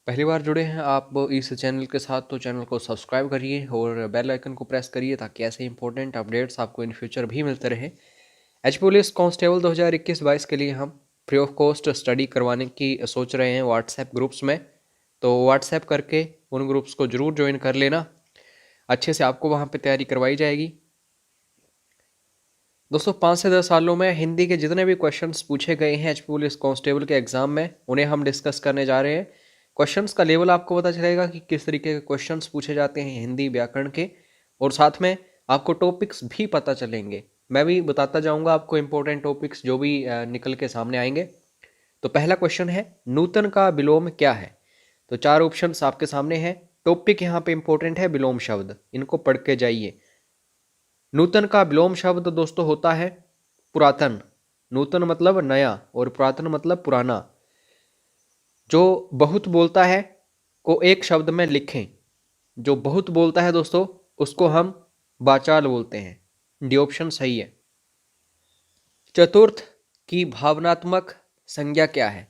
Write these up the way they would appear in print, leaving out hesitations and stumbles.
पहली बार जुड़े हैं आप इस चैनल के साथ तो चैनल को सब्सक्राइब करिए और बेल आइकन को प्रेस करिए ताकि ऐसे इंपॉर्टेंट अपडेट्स आपको इन फ्यूचर भी मिलते रहे। एच पुलिस कांस्टेबल 2021-22 के लिए हम फ्री ऑफ कॉस्ट स्टडी करवाने की सोच रहे हैं व्हाट्सएप ग्रुप्स में। तो व्हाट्सएप करके उन ग्रुप्स को ज़रूर ज्वाइन कर लेना, अच्छे से आपको वहाँ पे तैयारी करवाई जाएगी। दोस्तों 5 से 10 सालों में हिंदी के जितने भी क्वेश्चंस पूछे गए हैं एच पुलिस कांस्टेबल के एग्जाम में उन्हें हम डिस्कस करने जा रहे हैं। क्वेश्चंस का लेवल आपको पता चलेगा कि किस तरीके के क्वेश्चंस पूछे जाते हैं हिंदी व्याकरण के, और साथ में आपको टॉपिक्स भी पता चलेंगे। मैं भी बताता जाऊंगा आपको इंपॉर्टेंट टॉपिक्स जो भी निकल के सामने आएंगे। तो पहला क्वेश्चन है, नूतन का विलोम क्या है? तो 4 ऑप्शंस आपके सामने हैं। टॉपिक यहाँ पे इंपॉर्टेंट है विलोम शब्द, इनको पढ़ के जाइए। नूतन का विलोम शब्द दोस्तों होता है पुरातन। नूतन मतलब नया और पुरातन मतलब पुराना। जो बहुत बोलता है को एक शब्द में लिखें। जो बहुत बोलता है दोस्तों उसको हम वाचाल बोलते हैं। डी ऑप्शन सही है। चतुर्थ की भावनात्मक संज्ञा क्या है?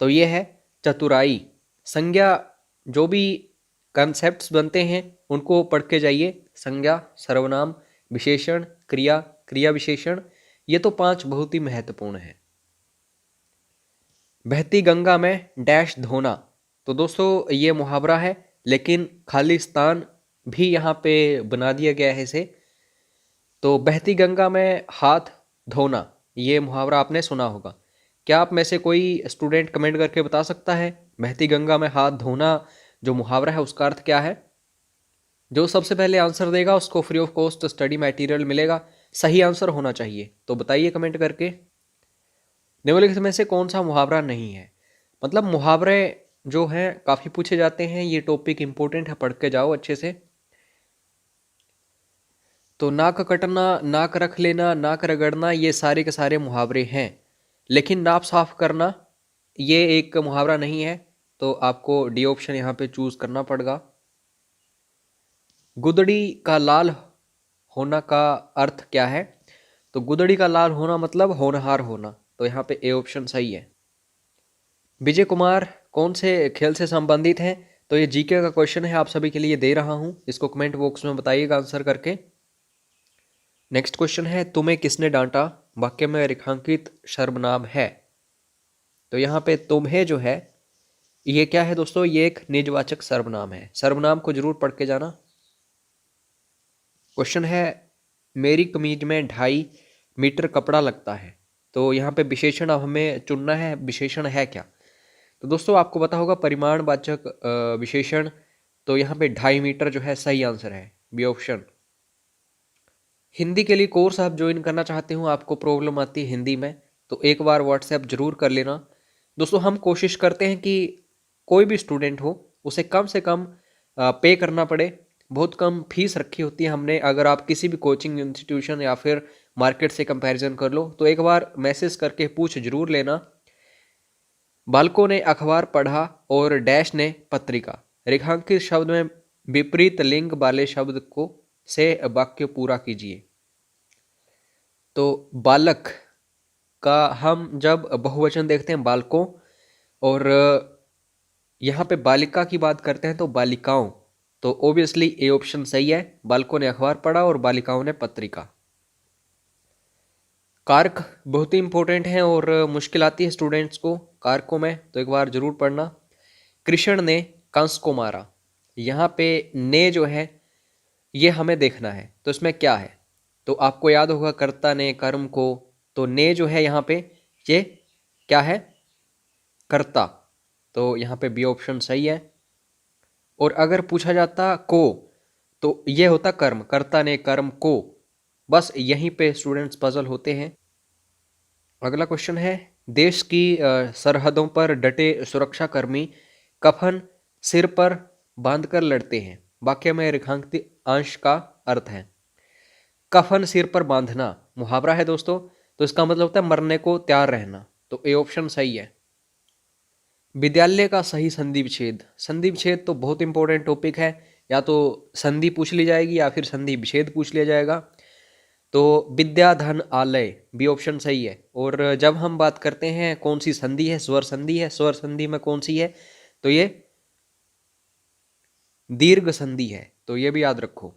तो ये है चतुराई। संज्ञा जो भी कंसेप्ट्स बनते हैं उनको पढ़ के जाइए। संज्ञा, सर्वनाम, विशेषण, क्रिया, क्रिया विशेषण, ये तो 5 बहुत ही महत्वपूर्ण है। बहती गंगा में डैश धोना। तो दोस्तों ये मुहावरा है, लेकिन खालिस्तान भी यहाँ पे बना दिया गया है इसे। तो बहती गंगा में हाथ धोना, ये मुहावरा आपने सुना होगा। क्या आप में से कोई स्टूडेंट कमेंट करके बता सकता है बहती गंगा में हाथ धोना जो मुहावरा है उसका अर्थ क्या है? जो सबसे पहले आंसर देगा उसको free of cost study material मिलेगा। सही आंसर होना चाहिए, तो बताइए कमेंट करके। निम्नलिखित में से कौन सा मुहावरा नहीं है? मतलब मुहावरे जो हैं काफ़ी पूछे जाते हैं, ये टॉपिक इंपॉर्टेंट है, पढ़ के जाओ अच्छे से। तो नाक कटना, नाक रख लेना, नाक रगड़ना, ये सारे के सारे मुहावरे हैं। लेकिन नाप साफ करना ये एक मुहावरा नहीं है, तो आपको डी ऑप्शन यहाँ पे चूज करना पड़ेगा। गुदड़ी का लाल होना का अर्थ क्या है? तो गुदड़ी का लाल होना मतलब होनहार होना, तो यहाँ पे ए ऑप्शन सही है। विजय कुमार कौन से खेल से संबंधित हैं? तो ये जीके का क्वेश्चन है, आप सभी के लिए दे रहा हूं, इसको कमेंट बॉक्स में बताइएगा आंसर करके। नेक्स्ट क्वेश्चन है, तुम्हें किसने डांटा वाक्य में रेखांकित सर्वनाम है? तो यहाँ पे तुम्हें जो है ये क्या है दोस्तों? ये एक निजवाचक सर्वनाम है। सर्वनाम को जरूर पढ़ के जाना। क्वेश्चन है, मेरी कमीज में 2.5 मीटर कपड़ा लगता है। तो यहाँ पे विशेषण अब हमें चुनना है, विशेषण है क्या? तो दोस्तों आपको पता होगा परिमाणवाचक विशेषण, तो यहाँ पे 2.5 मीटर जो है सही आंसर है, बी ऑप्शन। हिंदी के लिए कोर्स आप ज्वाइन करना चाहते हो, आपको प्रॉब्लम आती है हिंदी में, तो एक बार व्हाट्सएप जरूर कर लेना। दोस्तों हम कोशिश करते हैं कि कोई भी स्टूडेंट हो उसे कम से कम पे करना पड़े। बहुत कम फीस रखी होती है हमने। अगर आप किसी भी कोचिंग इंस्टीट्यूशन या फिर मार्केट से कंपैरिजन कर लो तो एक बार मैसेज करके पूछ जरूर लेना। बालकों ने अखबार पढ़ा और डैश ने पत्रिका। रेखांकित शब्द में विपरीत लिंग वाले शब्द को से वाक्य पूरा कीजिए। तो बालक का हम जब बहुवचन देखते हैं बालकों, और यहाँ पे बालिका की बात करते हैं तो बालिकाओं, तो ओबियसली ए ऑप्शन सही है। बालकों ने अखबार पढ़ा और बालिकाओं ने पत्रिका। कारक बहुत ही इंपॉर्टेंट है और मुश्किल आती है स्टूडेंट्स को कारकों में, तो एक बार जरूर पढ़ना। कृष्ण ने कंस को मारा, यहाँ पे ने जो है ये हमें देखना है, तो इसमें क्या है? तो आपको याद होगा कर्ता ने कर्म को, तो ने जो है यहाँ पे ये क्या है? कर्ता, तो यहाँ पे बी ऑप्शन सही है। और अगर पूछा जाता को तो ये होता कर्म, कर्ता ने कर्म को। बस यहीं पे स्टूडेंट्स पजल होते हैं। अगला क्वेश्चन है, देश की सरहदों पर डटे सुरक्षाकर्मी कफन सिर पर बांधकर लड़ते हैं। वाक्य में रेखांकित अंश का अर्थ है। कफन सिर पर बांधना मुहावरा है दोस्तों, तो इसका मतलब होता है मरने को तैयार रहना, तो ए ऑप्शन सही है। विद्यालय का सही संधि विच्छेद। संधि विच्छेद तो बहुत इंपॉर्टेंट टॉपिक है, या तो संधि पूछ ली जाएगी या फिर संधि विच्छेद पूछ लिया जाएगा। तो विद्याधन आलय बी ऑप्शन सही है। और जब हम बात करते हैं कौन सी संधि है, स्वर संधि है, स्वर संधि में कौन सी है? तो ये दीर्घ संधि है, तो ये भी याद रखो।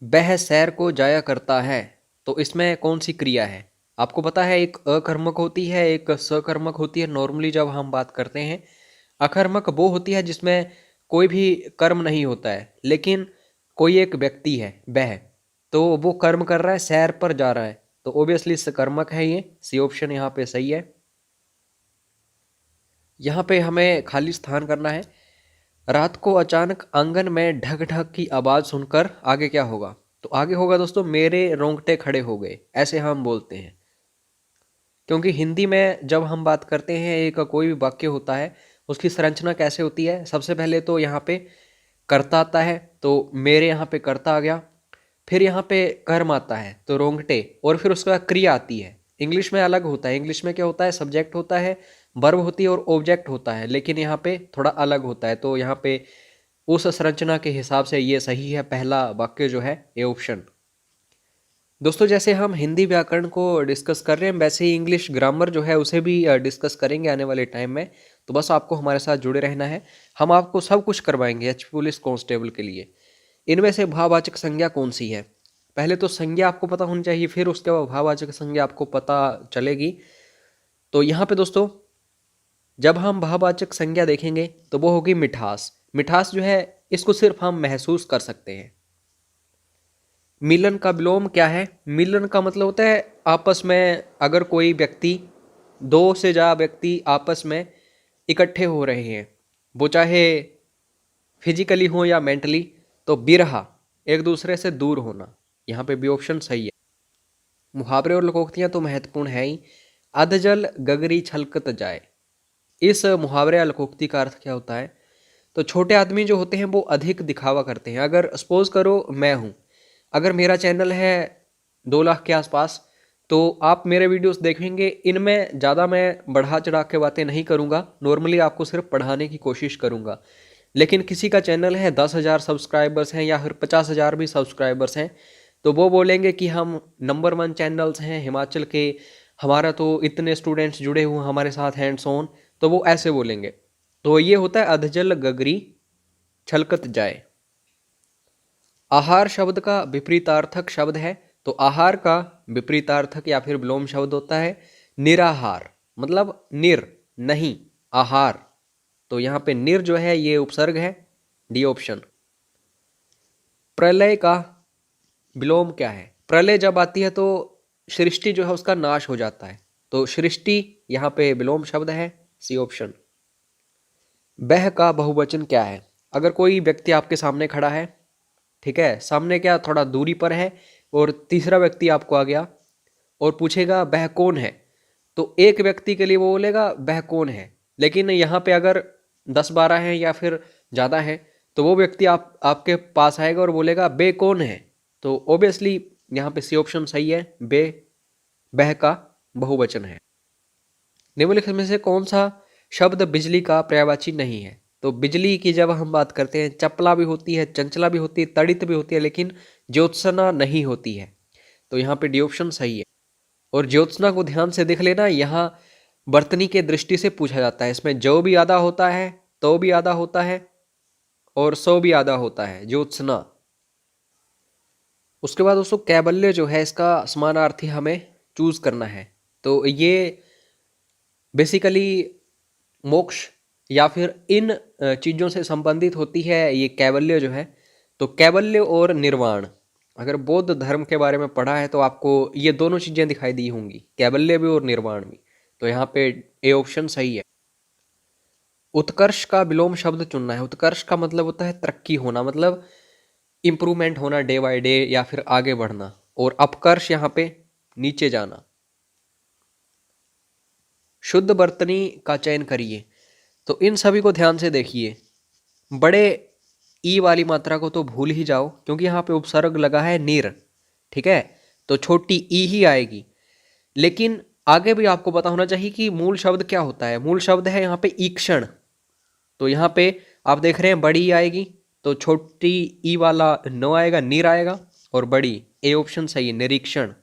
वह सैर को जाया करता है, तो इसमें कौन सी क्रिया है? आपको पता है एक अकर्मक होती है, एक सकर्मक होती है। नॉर्मली जब हम बात करते हैं, अकर्मक वो होती है जिसमें कोई भी कर्म नहीं होता है, लेकिन कोई एक व्यक्ति है वह, तो वो कर्म कर रहा है, सैर पर जा रहा है, तो ऑब्वियसली सकर्मक है ये। सी ऑप्शन यहाँ पे सही है। यहाँ पे हमें खाली स्थान करना है। रात को अचानक आंगन में ढक ढक की आवाज सुनकर आगे क्या होगा? तो आगे होगा दोस्तों, मेरे रोंगटे खड़े हो गए, ऐसे हम बोलते हैं। क्योंकि हिंदी में जब हम बात करते हैं, एक कोई भी वाक्य होता है, उसकी संरचना कैसे होती है? सबसे पहले तो यहाँ पे कर्ता आता है, तो मेरे यहाँ पे कर्ता आ गया। फिर यहाँ पे कर्म आता है, तो रोंगटे, और फिर उसके बाद क्रिया आती है। इंग्लिश में अलग होता है। इंग्लिश में क्या होता है? सब्जेक्ट होता है, वर्ब होती है और ऑब्जेक्ट होता है, लेकिन यहाँ पे थोड़ा अलग होता है। तो यहाँ पे उस संरचना के हिसाब से ये सही है, पहला वाक्य जो है ए ऑप्शन। दोस्तों, जैसे हम हिंदी व्याकरण को डिस्कस कर रहे हैं, वैसे ही इंग्लिश ग्रामर जो है उसे भी डिस्कस करेंगे आने वाले टाइम में। तो बस आपको हमारे साथ जुड़े रहना है। हम आपको सब कुछ करवाएंगे एच पुलिस कांस्टेबल के लिए। इनमें से भाववाचक संज्ञा कौन सी है? पहले तो संज्ञा आपको पता होनी चाहिए, फिर उसके बाद भाववाचक संज्ञा आपको पता चलेगी। तो यहाँ पे दोस्तों, जब हम भाववाचक संज्ञा देखेंगे तो वो होगी मिठास। मिठास जो है, इसको सिर्फ हम महसूस कर सकते हैं। मिलन का विलोम क्या है? मिलन का मतलब होता है आपस में, अगर कोई व्यक्ति, दो से ज्यादा व्यक्ति आपस में इकट्ठे हो रहे हैं, वो चाहे फिजिकली हो या मेंटली, तो बिरहा, एक दूसरे से दूर होना। यहाँ पे भी ऑप्शन सही है। मुहावरे और लोकोक्तियां तो महत्वपूर्ण है ही। अधजल गगरी छलकत जाए, इस मुहावरे या लोकोक्ति का अर्थ क्या होता है? तो छोटे आदमी जो होते हैं वो अधिक दिखावा करते हैं। अगर सपोज करो मैं हूँ, अगर मेरा चैनल है 2 लाख के आसपास, तो आप मेरे वीडियोस देखेंगे, इनमें ज़्यादा मैं बढ़ा चढ़ा के बातें नहीं करूँगा, नॉर्मली आपको सिर्फ पढ़ाने की कोशिश करूँगा। लेकिन किसी का चैनल है 10,000 सब्सक्राइबर्स हैं या फिर 50,000 भी सब्सक्राइबर्स हैं, तो वो बोलेंगे कि हम नंबर 1 चैनल्स हैं हिमाचल के, हमारा तो इतने स्टूडेंट्स जुड़े हुए हमारे साथ हैंड्स ऑन, तो वो ऐसे बोलेंगे। तो ये होता है अधजल गगरी छलकत जाए। आहार शब्द का विपरीतार्थक शब्द है, तो आहार का विपरीतार्थक या फिर विलोम शब्द होता है निराहार, मतलब निर नहीं, आहार। तो यहाँ पे निर जो है ये उपसर्ग है, डी ऑप्शन। प्रलय का विलोम क्या है? प्रलय जब आती है तो सृष्टि जो है उसका नाश हो जाता है, तो सृष्टि यहाँ पे विलोम शब्द है, सी ऑप्शन। वह का बहुवचन क्या है? अगर कोई व्यक्ति आपके सामने खड़ा है, ठीक है, सामने क्या थोड़ा दूरी पर है, और तीसरा व्यक्ति आपको आ गया और पूछेगा वह कौन है, तो एक व्यक्ति के लिए वो बोलेगा वह कौन है। लेकिन यहाँ पे अगर 10-12 है या फिर ज़्यादा है, तो वो व्यक्ति आपके पास आएगा और बोलेगा बे कौन है। तो ऑब्वियसली यहाँ पे सी ऑप्शन सही है, बे वह का बहुवचन है। निम्नलिखित में से कौन सा शब्द बिजली का पर्यायवाची नहीं है? तो बिजली की जब हम बात करते हैं, चपला भी होती है, चंचला भी होती है, तड़ित भी होती है, लेकिन ज्योत्सना नहीं होती है। तो यहाँ पे डी ऑप्शन सही है। और ज्योत्सना को ध्यान से देख लेना, यहाँ वर्तनी के दृष्टि से पूछा जाता है। इसमें जो भी आधा होता है, तो भी आधा होता है, और सो भी आधा होता है, ज्योत्सना। उसके बाद दोस्तों कैबल्य जो है, इसका समानार्थी हमें चूज करना है। तो ये बेसिकली मोक्ष या फिर इन चीज़ों से संबंधित होती है ये कैवल्य जो है। तो कैवल्य और निर्वाण, अगर बौद्ध धर्म के बारे में पढ़ा है तो आपको ये दोनों चीज़ें दिखाई दी होंगी, कैवल्य भी और निर्वाण भी। तो यहाँ पे ए ऑप्शन सही है। उत्कर्ष का विलोम शब्द चुनना है। उत्कर्ष का मतलब होता है तरक्की होना, मतलब इंप्रूवमेंट होना डे बाय डे या फिर आगे बढ़ना, और अपकर्ष यहाँ पे नीचे जाना। शुद्ध वर्तनी का चयन करिए। तो इन सभी को ध्यान से देखिए। बड़े ई वाली मात्रा को तो भूल ही जाओ, क्योंकि यहाँ पे उपसर्ग लगा है निर, ठीक है, तो छोटी ई ही आएगी। लेकिन आगे भी आपको पता होना चाहिए कि मूल शब्द क्या होता है। मूल शब्द है यहाँ पे ईक्षण। तो यहाँ पे आप देख रहे हैं बड़ी ई आएगी, तो छोटी ई वाला न आएगा, निर आएगा, और बड़ी, ए ऑप्शन सही है, निरीक्षण।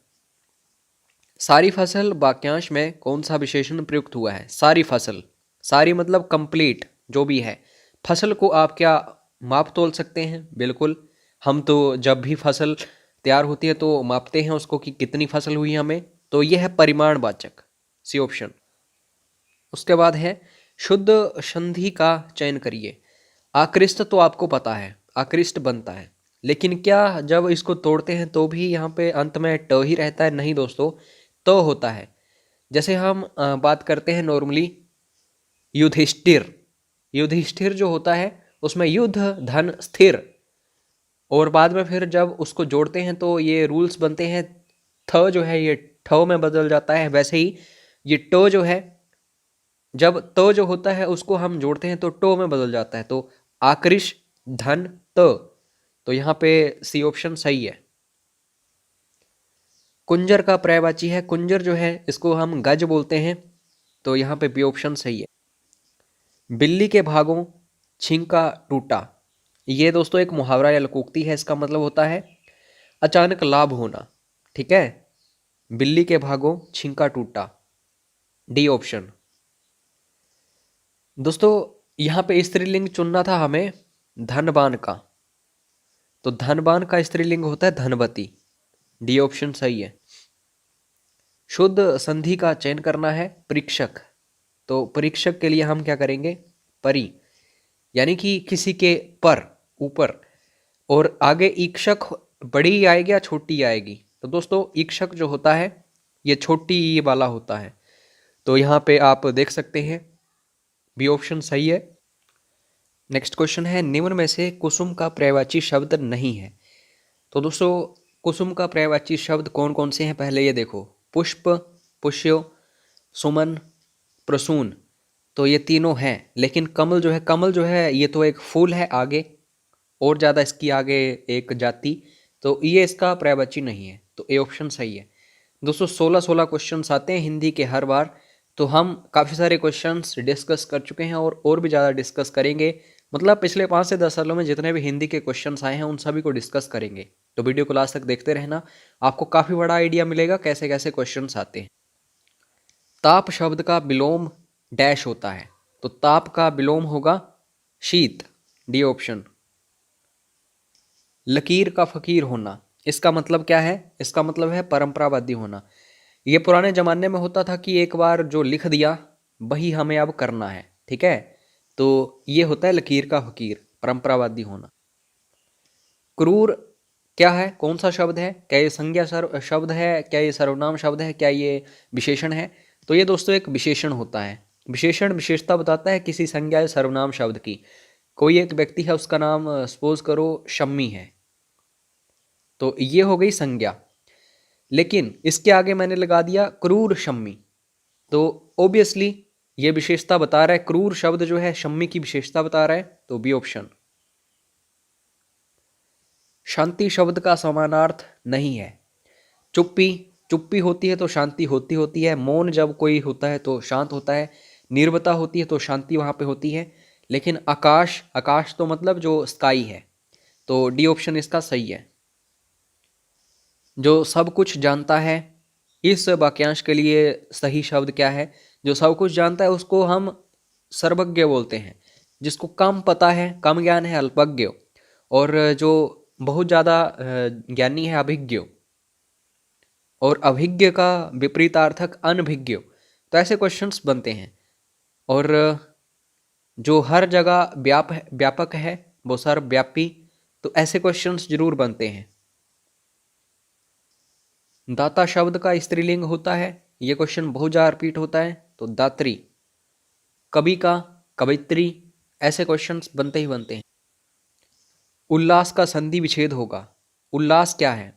सारी फसल वाक्यांश में कौन सा विशेषण प्रयुक्त हुआ है? सारी फसल, सारी मतलब कंप्लीट जो भी है, फसल को आप क्या माप तोल सकते हैं? बिल्कुल। हम तो जब भी फसल तैयार होती है तो मापते हैं उसको कि कितनी फसल हुई हमें, तो यह है परिमाणवाचक, सी ऑप्शन। उसके बाद है शुद्ध संधि का चयन करिए। आकृष्ट तो आपको पता है, आकृष्ट बनता है, लेकिन क्या जब इसको तोड़ते हैं तो भी यहाँ पे अंत में ट ही रहता है? नहीं दोस्तों, तो होता है। जैसे हम बात करते हैं नॉर्मली युधिष्ठिर, युधिष्ठिर जो होता है उसमें युद्ध धन स्थिर, और बाद में फिर जब उसको जोड़ते हैं तो ये रूल्स बनते हैं, थ जो है ये ठ में बदल जाता है। वैसे ही ये ट जो है, जब त जो होता है उसको हम जोड़ते हैं तो टो में बदल जाता है। तो आकृष धन त, तो यहाँ पे सी ऑप्शन सही है। कुंजर का पर्यायवाची है, कुंजर जो है इसको हम गज बोलते हैं, तो यहाँ पे बी ऑप्शन सही है। बिल्ली के भागों छींका टूटा, ये दोस्तों एक मुहावरा या लोकोक्ति है। इसका मतलब होता है अचानक लाभ होना, ठीक है। बिल्ली के भागों छींका टूटा, डी ऑप्शन। दोस्तों यहाँ पे स्त्रीलिंग चुनना था हमें धनवान का, तो धनवान का स्त्रीलिंग होता है धनवती, डी ऑप्शन सही है। शुद्ध संधि का चयन करना है परीक्षक, तो परीक्षक के लिए हम क्या करेंगे? परी, यानी कि किसी के पर, ऊपर, और आगे ईक्षक बड़ी आएगी या छोटी आएगी? तो दोस्तों ईक्षक जो होता है ये छोटी ई वाला होता है, तो यहाँ पे आप देख सकते हैं बी ऑप्शन सही है। नेक्स्ट क्वेश्चन है निम्न में से कुसुम का पर्यायवाची शब्द नहीं है। तो दोस्तों कुसुम का पर्यायवाची शब्द कौन कौन से हैं पहले ये देखो। पुष्प, पुष्यो, सुमन, प्रसून, तो ये तीनों हैं। लेकिन कमल जो है, कमल जो है ये तो एक फूल है आगे, और ज़्यादा इसकी आगे एक जाति, तो ये इसका पर्यायवाची नहीं है, तो ए ऑप्शन सही है। दोस्तों 16 क्वेश्चंस आते हैं हिंदी के हर बार, तो हम काफ़ी सारे क्वेश्चंस डिस्कस कर चुके हैं और भी ज़्यादा डिस्कस करेंगे। मतलब पिछले 5 से 10 सालों में जितने भी हिंदी के क्वेश्चंस आए हैं उन सभी को डिस्कस करेंगे, तो वीडियो को लास्ट तक देखते रहना, आपको काफ़ी बड़ा आइडिया मिलेगा कैसे कैसे क्वेश्चंस आते हैं। ताप शब्द का विलोम डैश होता है, तो ताप का विलोम होगा शीत, डी ऑप्शन। लकीर का फकीर होना, इसका मतलब क्या है? इसका मतलब है परंपरावादी होना। ये पुराने जमाने में होता था कि एक बार जो लिख दिया वही हमें अब करना है, ठीक है। तो ये होता है लकीर का फकीर, परंपरावादी होना। क्रूर क्या है? कौन सा शब्द है? क्या ये संज्ञा शब्द है? क्या ये सर्वनाम शब्द है? क्या ये विशेषण है? तो ये दोस्तों एक विशेषण होता है। विशेषण विशेषता बताता है किसी संज्ञा या सर्वनाम शब्द की। कोई एक व्यक्ति है, उसका नाम सपोज करो शम्मी है, तो ये हो गई संज्ञा। लेकिन इसके आगे मैंने लगा दिया क्रूर शम्मी, तो ऑब्वियसली ये विशेषता बता रहा है, क्रूर शब्द जो है शम्मी की विशेषता बता रहा है, तो बी ऑप्शन। शांति शब्द का समानार्थ नहीं है। चुप्पी, चुप्पी होती है तो शांति होती है। मौन जब कोई होता है तो शांत होता है। निर्भरता होती है तो शांति वहां पे होती है। लेकिन आकाश, आकाश तो मतलब जो स्काई है, तो डी ऑप्शन इसका सही है। जो सब कुछ जानता है, इस वाक्यांश के लिए सही शब्द क्या है? जो सब कुछ जानता है उसको हम सर्वज्ञ बोलते हैं। जिसको कम पता है, कम ज्ञान है, अल्पज्ञ। और जो बहुत ज़्यादा ज्ञानी है, अभिज्ञ। और अभिज्ञ का विपरीतार्थक अनभिज्ञ। तो ऐसे क्वेश्चंस बनते हैं। और जो हर जगह व्यापक है वो सर्वव्यापी, तो ऐसे क्वेश्चंस जरूर बनते हैं। दाता शब्द का स्त्रीलिंग होता है, ये क्वेश्चन बहुत ज़्यादा रिपीट होता है, तो दात्री। कवि का कवित्री, ऐसे क्वेश्चंस बनते ही बनते हैं। उल्लास का संधि विच्छेद होगा, उल्लास क्या है?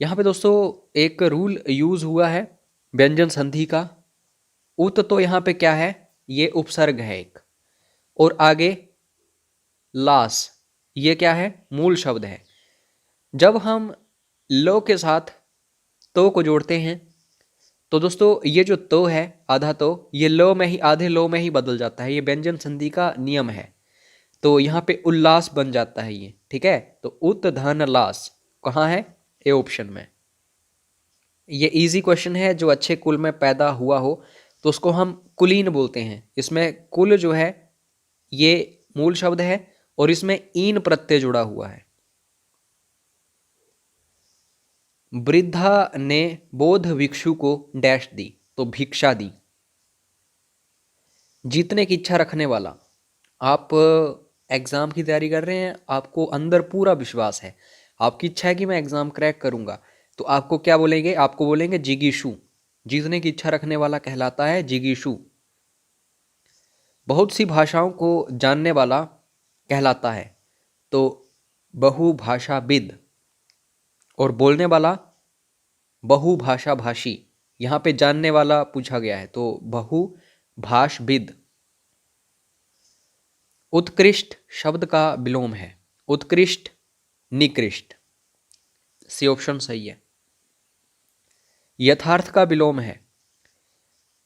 यहाँ पे दोस्तों एक रूल यूज हुआ है व्यंजन संधि का। उत तो यहाँ पे क्या है? ये उपसर्ग है एक, और आगे लास, ये क्या है? मूल शब्द है। जब हम लो के साथ तो को जोड़ते हैं तो दोस्तों ये जो तो है आधा तो, ये लो में ही, आधे लो में ही बदल जाता है। ये व्यंजन संधि का नियम है। तो यहाँ पे उल्लास बन जाता है ये, ठीक है। तो उत धन लास कहाँ है? ए ऑप्शन में। ये इजी क्वेश्चन है। जो अच्छे कुल में पैदा हुआ हो तो उसको हम कुलीन बोलते हैं। इसमें कुल जो है ये मूल शब्द है और इसमें ईन प्रत्यय जुड़ा हुआ है। वृद्धा ने बौद्ध भिक्षु को डैश दी, तो भिक्षा दी। जीतने की इच्छा रखने वाला, आप एग्ज़ाम की तैयारी कर रहे हैं, आपको अंदर पूरा विश्वास है, आपकी इच्छा है कि मैं एग्ज़ाम क्रैक करूंगा, तो आपको क्या बोलेंगे? आपको बोलेंगे जिगीशु। जीतने की इच्छा रखने वाला कहलाता है जिगीशु। बहुत सी भाषाओं को जानने वाला कहलाता है तो बहुभाषाविद। और बोलने वाला बहुभाषा भाषी। यहाँ पे जानने वाला पूछा गया है तो बहुभाषविद। उत्कृष्ट शब्द का विलोम है उत्कृष्ट, निकृष्ट। सी ऑप्शन सही है। यथार्थ का विलोम है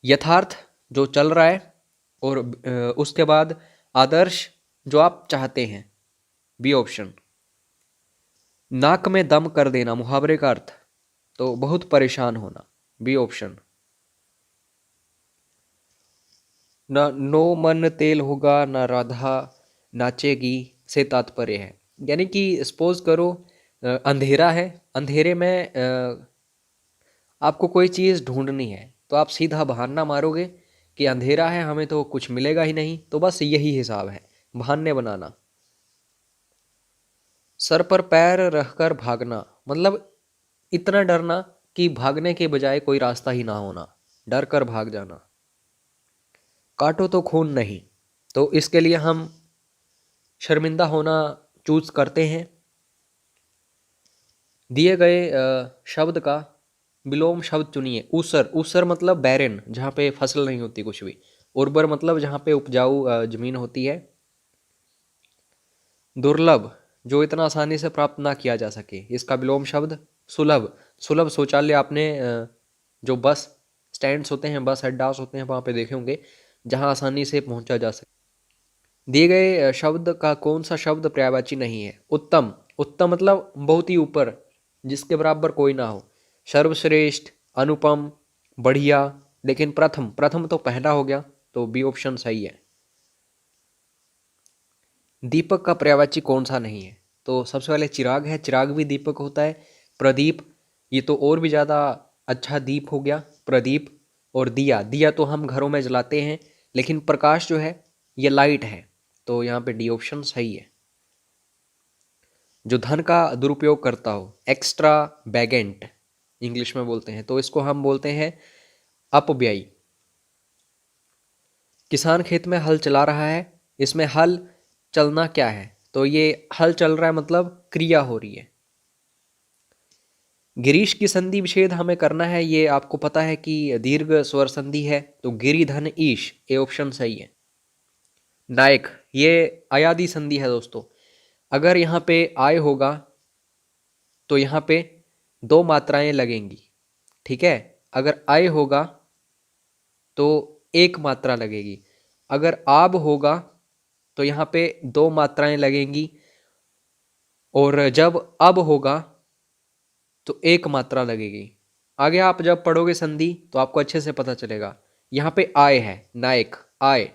यथार्थ, जो चल रहा है, और उसके बाद आदर्श, जो आप चाहते हैं, बी ऑप्शन। नाक में दम कर देना, मुहावरे का अर्थ, तो बहुत परेशान होना, बी ऑप्शन। न नो मन तेल होगा न राधा नाचेगी से तात्पर्य है, यानी कि सपोज करो अंधेरा है, अंधेरे में आपको कोई चीज़ ढूंढनी है तो आप सीधा बहाना मारोगे कि अंधेरा है, हमें तो कुछ मिलेगा ही नहीं, तो बस यही हिसाब है, बहाने बनाना। सर पर पैर रखकर भागना, मतलब इतना डरना कि भागने के बजाय कोई रास्ता ही ना होना, डर कर भाग जाना। काटो तो खून नहीं, तो इसके लिए हम शर्मिंदा होना चूज करते हैं। दिए गए शब्द का विलोम शब्द चुनिए। ऊसर, ऊसर मतलब बैरन, जहाँ पे फसल नहीं होती कुछ भी। उर्वर मतलब जहाँ पे उपजाऊ जमीन होती है। दुर्लभ, जो इतना आसानी से प्राप्त ना किया जा सके, इसका विलोम शब्द सुलभ। सुलभ शौचालय आपने जो बस स्टैंड्स होते हैं, बस अड्डास होते हैं, वहाँ पे देखे होंगे, जहाँ आसानी से पहुँचा जा सके। दिए गए शब्द का कौन सा शब्द पर्यायवाची नहीं है? उत्तम, उत्तम मतलब बहुत ही ऊपर, जिसके बराबर कोई ना हो। सर्वश्रेष्ठ, अनुपम, बढ़िया। लेकिन प्रथम, प्रथम तो पहला हो गया, तो बी ऑप्शन सही है। दीपक का पर्यायवाची कौन सा नहीं है? तो सबसे पहले चिराग है, चिराग भी दीपक होता है। प्रदीप, ये तो और भी ज़्यादा अच्छा दीप हो गया, प्रदीप। और दिया, दिया तो हम घरों में जलाते हैं, लेकिन प्रकाश जो है ये लाइट है, तो यहाँ पे डी ऑप्शन सही है। जो धन का दुरुपयोग करता हो, एक्स्ट्रा बैगेंट इंग्लिश में बोलते हैं, तो इसको हम बोलते हैं अपव्ययी। किसान खेत में हल चला रहा है, इसमें हल चलना क्या है? तो ये हल चल रहा है मतलब क्रिया हो रही है। गिरीश की संधि विच्छेद हमें करना है, ये आपको पता है कि दीर्घ स्वर संधि है, तो गिरिधन ईश, ए ऑप्शन सही है। नायक, ये अयादी संधि है दोस्तों। अगर यहाँ पे आय होगा तो यहाँ पे दो मात्राएं लगेंगी, ठीक है। अगर आय होगा तो एक मात्रा लगेगी। अगर आब होगा तो यहाँ पे दो मात्राएं लगेंगी, और जब अब होगा तो एक मात्रा लगेगी। आगे आप जब पढ़ोगे संधि तो आपको अच्छे से पता चलेगा। यहाँ पे आय है, नायक, आय,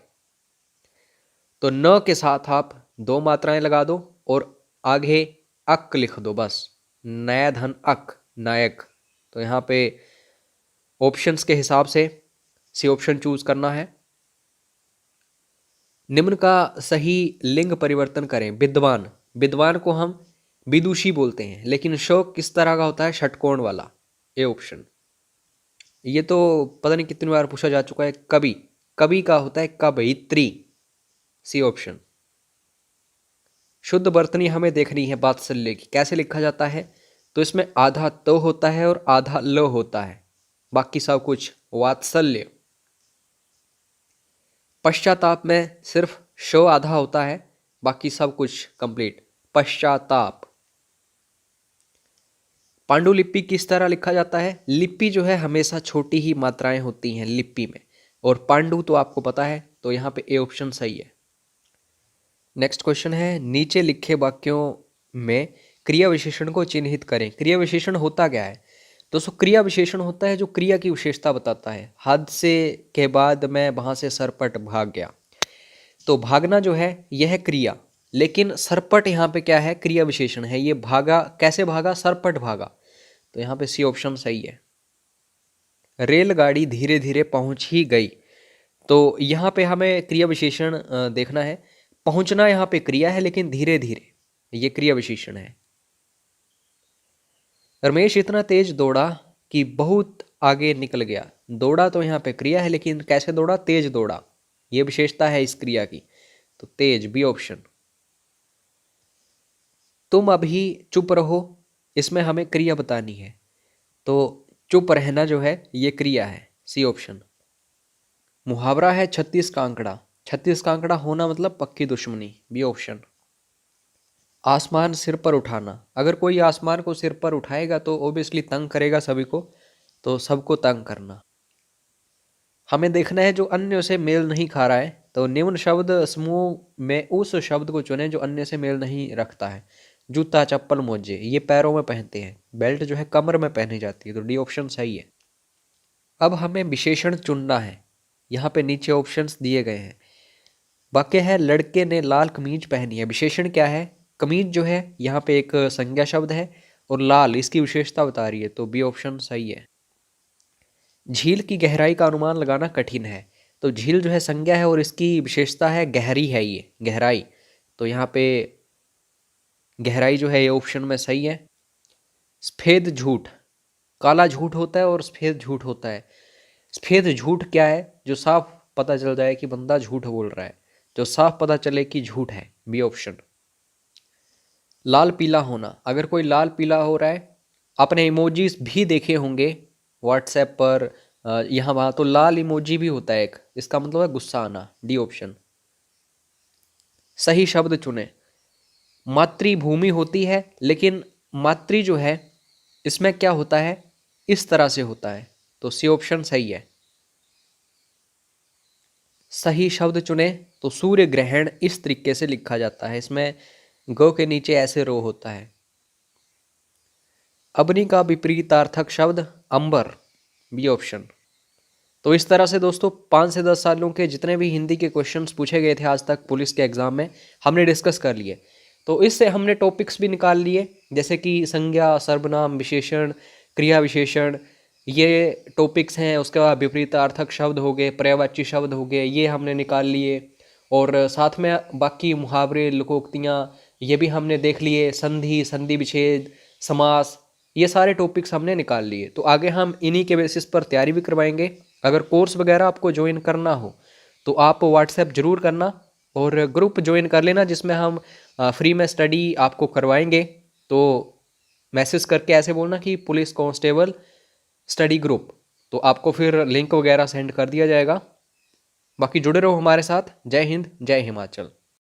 तो न के साथ आप दो मात्राएं लगा दो और आगे अक लिख दो, बस। नया धन अक, नायक। तो यहाँ पे ऑप्शंस के हिसाब से सी ऑप्शन चूज करना है। निम्न का सही लिंग परिवर्तन करें। विद्वान, विद्वान को हम विदुषी बोलते हैं, लेकिन शोक किस तरह का होता है? षटकोण वाला, ए ऑप्शन। ये तो पता नहीं कितनी बार पूछा जा चुका है। कवि, कवि का होता है कवयित्री, सी ऑप्शन। शुद्ध वर्तनी हमें देखनी है वात्सल्य की, कैसे लिखा जाता है? तो इसमें आधा तो होता है और आधा ल होता है, बाकी सब कुछ वात्सल्य। पश्चाताप में सिर्फ श आधा होता है, बाकी सब कुछ कंप्लीट, पश्चाताप। पांडुलिपि किस तरह लिखा जाता है? लिपि जो है हमेशा छोटी ही मात्राएं होती हैं लिपि में, और पांडु तो आपको पता है, तो यहाँ पे ए ऑप्शन सही है। नेक्स्ट क्वेश्चन है, नीचे लिखे वाक्यों में क्रिया विशेषण को चिन्हित करें। क्रिया विशेषण होता क्या है दोस्तों? क्रिया विशेषण होता है जो क्रिया की विशेषता बताता है। हादसे के बाद मैं वहां से सरपट भाग गया, तो भागना जो है यह है क्रिया, लेकिन सरपट यहाँ पे क्या है, क्रिया विशेषण है। ये भागा, कैसे भागा, सरपट भागा। तो यहाँ पे सी ऑप्शन सही है। रेलगाड़ी धीरे धीरे पहुंच ही गई। तो यहाँ पे हमें क्रिया विशेषण देखना है। पहुंचना यहाँ पे क्रिया है, लेकिन धीरे धीरे ये क्रिया विशेषण है। रमेश इतना तेज दौड़ा कि बहुत आगे निकल गया। दौड़ा तो यहाँ पे क्रिया है, लेकिन कैसे दौड़ा, तेज दौड़ा, ये विशेषता है इस क्रिया की। तो तेज, बी ऑप्शन। तुम अभी चुप रहो, इसमें हमें क्रिया बतानी है। तो चुप रहना जो है ये क्रिया है, सी ऑप्शन। मुहावरा है 36 का आंकड़ा। 36 का आंकड़ा होना मतलब पक्की दुश्मनी, बी ऑप्शन। आसमान सिर पर उठाना, अगर कोई आसमान को सिर पर उठाएगा तो ओबियसली तंग करेगा सभी को, तो सबको तंग करना। हमें देखना है जो अन्य से मेल नहीं खा रहा है, तो निम्न शब्द समूह में उस शब्द को चुनें जो अन्य से मेल नहीं रखता है। जूता, चप्पल, मोजे, ये पैरों में पहनते हैं। बेल्ट जो है कमर में पहनी जाती है। तो डी ऑप्शन सही है। अब हमें विशेषण चुनना है। यहाँ पे नीचे ऑप्शंस दिए गए हैं। वाक्य है लड़के ने लाल कमीज पहनी है। विशेषण क्या है, कमीज जो है यहाँ पे एक संज्ञा शब्द है, और लाल इसकी विशेषता बता रही है। तो बी ऑप्शन सही है। झील की गहराई का अनुमान लगाना कठिन है। तो झील जो है संज्ञा है और इसकी विशेषता है गहरी है, ये गहराई। तो यहाँ पे गहराई जो है ये ऑप्शन में सही है। सफेद झूठ, काला झूठ होता है और सफेद झूठ होता है। सफेद झूठ क्या है, जो साफ पता चल जाए कि बंदा झूठ बोल रहा है, जो साफ पता चले कि झूठ है, बी ऑप्शन। लाल पीला होना, अगर कोई लाल पीला हो रहा है, आपने इमोजीज भी देखे होंगे व्हाट्सएप पर, यहाँ वहाँ, तो लाल इमोजी भी होता है एक, इसका मतलब है गुस्सा आना, डी ऑप्शन। सही शब्द चुने। मातृभूमि होती है, लेकिन मातृ जो है इसमें क्या होता है, इस तरह से होता है। तो सी ऑप्शन सही है। सही शब्द चुने। तो सूर्य ग्रहण इस तरीके से लिखा जाता है, इसमें ग के नीचे ऐसे रो होता है। अग्नि का विपरीतार्थक शब्द अंबर, बी ऑप्शन। तो इस तरह से दोस्तों 5 से 10 सालों के जितने भी हिंदी के क्वेश्चंस पूछे गए थे आज तक पुलिस के एग्जाम में, हमने डिस्कस कर लिए। तो इससे हमने टॉपिक्स भी निकाल लिए, जैसे कि संज्ञा, सर्वनाम, विशेषण, क्रिया विशेषण, ये टॉपिक्स हैं। उसके बाद विपरीतार्थक शब्द हो गए, पर्यायवाची शब्द हो गए, ये हमने निकाल लिए। और साथ में बाकी मुहावरे, लोकोक्तियाँ, ये भी हमने देख लिए। संधि, संधि विच्छेद, समास, ये सारे टॉपिक्स हमने निकाल लिए। तो आगे हम इन्हीं के बेसिस पर तैयारी भी करवाएंगे। अगर कोर्स वगैरह आपको ज्वाइन करना हो तो आप व्हाट्सएप जरूर करना, और ग्रुप ज्वाइन कर लेना जिसमें हम फ्री में स्टडी आपको करवाएंगे। तो मैसेज करके ऐसे बोलना कि पुलिस कांस्टेबल स्टडी ग्रुप, तो आपको फिर लिंक वगैरह सेंड कर दिया जाएगा। बाकी जुड़े रहो हमारे साथ। जय हिंद, जय हिमाचल।